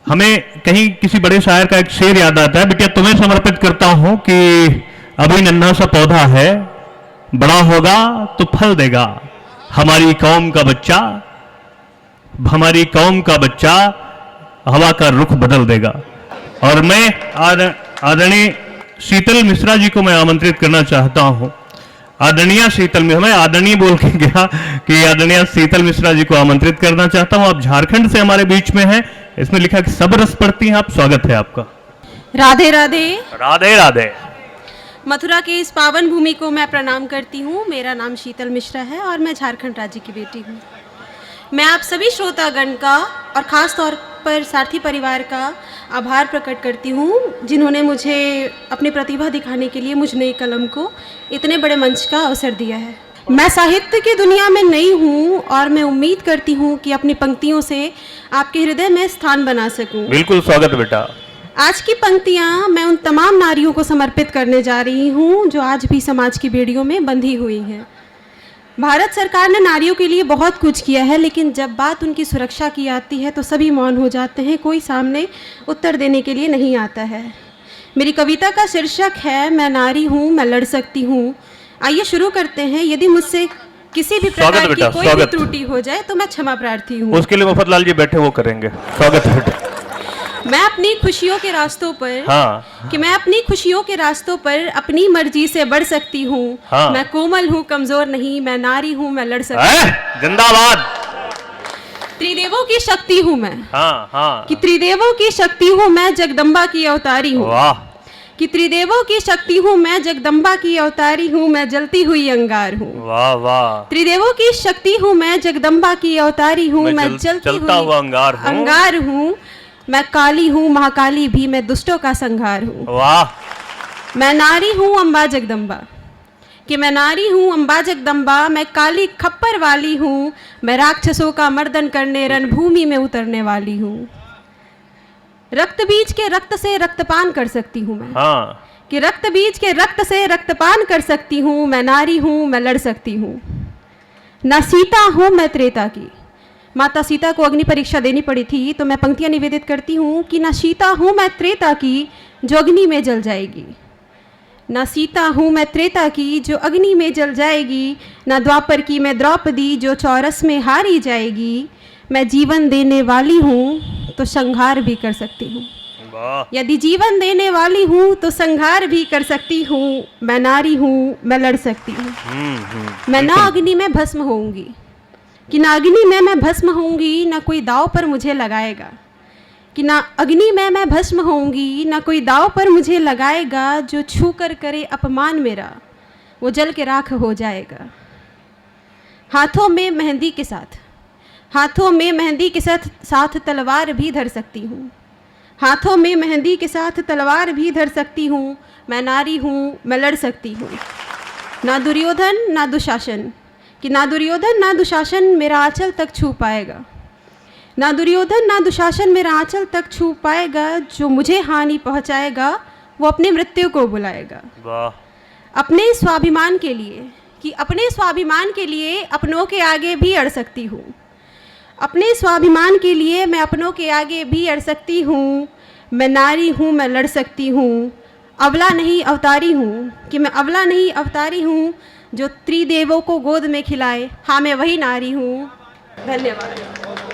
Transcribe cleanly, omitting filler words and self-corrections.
हमें कहीं किसी बड़े शायर का एक शेर याद आता है, बेटा तुम्हें समर्पित करता हूं कि अभी नन्हा सा पौधा है, बड़ा होगा तो फल देगा। हमारी कौम का बच्चा, हमारी कौम का बच्चा हवा का रुख बदल देगा। और मैं आदरणीय शीतल मिश्रा जी को मैं आमंत्रित करना चाहता हूं। आदरणीय शीतल मिश्रा, मैं आदरणीय बोल के गया कि आदरणीय शीतल मिश्रा जी को आमंत्रित करना चाहता हूं। आप झारखंड से हमारे बीच में हैं, इसमें लिखा कि सब रस पढ़ती हैं आप। स्वागत है आपका। राधे राधे। राधे राधे। मथुरा के इस पावन भूमि को मैं प्रणाम करती हूँ। मेरा नाम शीतल मिश्रा है और मैं झारखंड राज्य की बेटी हूँ। मैं आप सभी श्रोतागण का और ख़ास तौर पर सारथी परिवार का आभार प्रकट करती हूँ, जिन्होंने मुझे अपनी प्रतिभा दिखाने के लिए मुझ नई कलम को इतने बड़े मंच का अवसर दिया है। मैं साहित्य की दुनिया में नई हूँ और मैं उम्मीद करती हूँ कि अपनी पंक्तियों से आपके हृदय में स्थान बना सकूँ। बिल्कुल स्वागत बेटा। आज की पंक्तियाँ मैं उन तमाम नारियों को समर्पित करने जा रही हूँ जो आज भी समाज की बेड़ियों में बंधी हुई हैं। भारत सरकार ने नारियों के लिए बहुत कुछ किया है, लेकिन जब बात उनकी सुरक्षा की आती है तो सभी मौन हो जाते हैं, कोई सामने उत्तर देने के लिए नहीं आता है। मेरी कविता का शीर्षक है मैं नारी हूँ, मैं लड़ सकती हूँ। आइए शुरू करते हैं। यदि मुझसे किसी भी प्रकार की कोई भी त्रुटि हो जाए तो मैं क्षमा प्रार्थी हूँ। उसके लिए मुफतलाल जी बैठे, वो करेंगे। स्वागत है बेटा। मैं अपनी खुशियों के रास्तों पर हाँ। मैं अपनी खुशियों के रास्तों पर अपनी मर्जी से बढ़ सकती हूँ। हाँ। मैं कोमल हूँ, कमजोर नहीं, मैं नारी हूँ, मैं लड़ सकती हूँ। जिंदाबाद। त्रिदेवों की शक्ति हूँ मैं। हाँ हाँ। कि त्रिदेवों की शक्ति हूँ मैं, जगदम्बा की अवतारी हूँ। वाह। कि त्रिदेवों की शक्ति हूँ मैं, जगदम्बा की अवतारी हूँ, मैं जलती हुई अंगार हूँ। वाह वाह। त्रिदेवों की शक्ति हूँ मैं, जगदम्बा की अवतारी हूँ, मैं जलती हुई अंगार हूँ। मैं काली हूँ, महाकाली भी, मैं दुष्टों का संहार हूँ। वाह। मैं नारी हूँ अम्बा जगदम्बा। कि मैं नारी हूँ अम्बा जगदम्बा, मैं काली खप्पर वाली हूँ, मैं राक्षसों का मर्दन करने रणभूमि में उतरने वाली हूँ। रक्त बीज के रक्त से रक्तपान कर सकती हूँ मैं। हाँ। कि रक्त बीज के रक्त से रक्तपान कर सकती हूँ। मैं नारी हूँ, मैं लड़ सकती हूँ। न सीता हूँ मैं त्रेता की। माता सीता को अग्नि परीक्षा देनी पड़ी थी, तो मैं पंक्तियाँ निवेदित करती हूँ कि न सीता हूँ मैं त्रेता की जो अग्नि में जल जाएगी। न सीता हूँ मैं त्रेता की जो अग्नि में जल जाएगी। न द्वापर की मैं द्रौपदी जो चौरस में हारी जाएगी। मैं जीवन देने वाली हूँ तो संहार भी कर सकती हूँ। यदि जीवन देने वाली हूँ तो संहार भी कर सकती हूँ। मैं नारी हूँ, मैं लड़ सकती हूँ। मैं ना अग्नि में भस्म होऊंगी। कि ना अग्नि में मैं भस्म होऊंगी, ना कोई दाव पर मुझे लगाएगा। कि ना अग्नि में मैं भस्म होऊंगी, ना कोई दाव पर मुझे लगाएगा। जो छू कर करे अपमान मेरा, वो जल के राख हो जाएगा। हाथों में मेहंदी के साथ, हाथों में मेहंदी के साथ तलवार भी धर सकती हूँ। हाथों में मेहंदी के साथ तलवार भी धर सकती हूँ। मैं नारी हूँ, मैं लड़ सकती हूँ। ना दुर्योधन ना दुशासन। कि ना दुर्योधन ना दुशासन मेरा आंचल तक छू पाएगा। ना दुर्योधन ना दुशासन मेरा आंचल तक छू पाएगा। जो मुझे हानि पहुंचाएगा वो अपनी मृत्यु को बुलाएगा। वाह। अपने स्वाभिमान के लिए, कि अपने स्वाभिमान के लिए अपनों के आगे भी अड़ सकती हूँ। अपने स्वाभिमान के लिए मैं अपनों के आगे भी अड़ सकती हूँ। मैं नारी हूँ, मैं लड़ सकती हूँ। अबला नहीं अवतारी हूँ। कि मैं अबला नहीं अवतारी हूँ जो त्रिदेवों को गोद में खिलाए। हाँ, मैं वही नारी हूँ। धन्यवाद।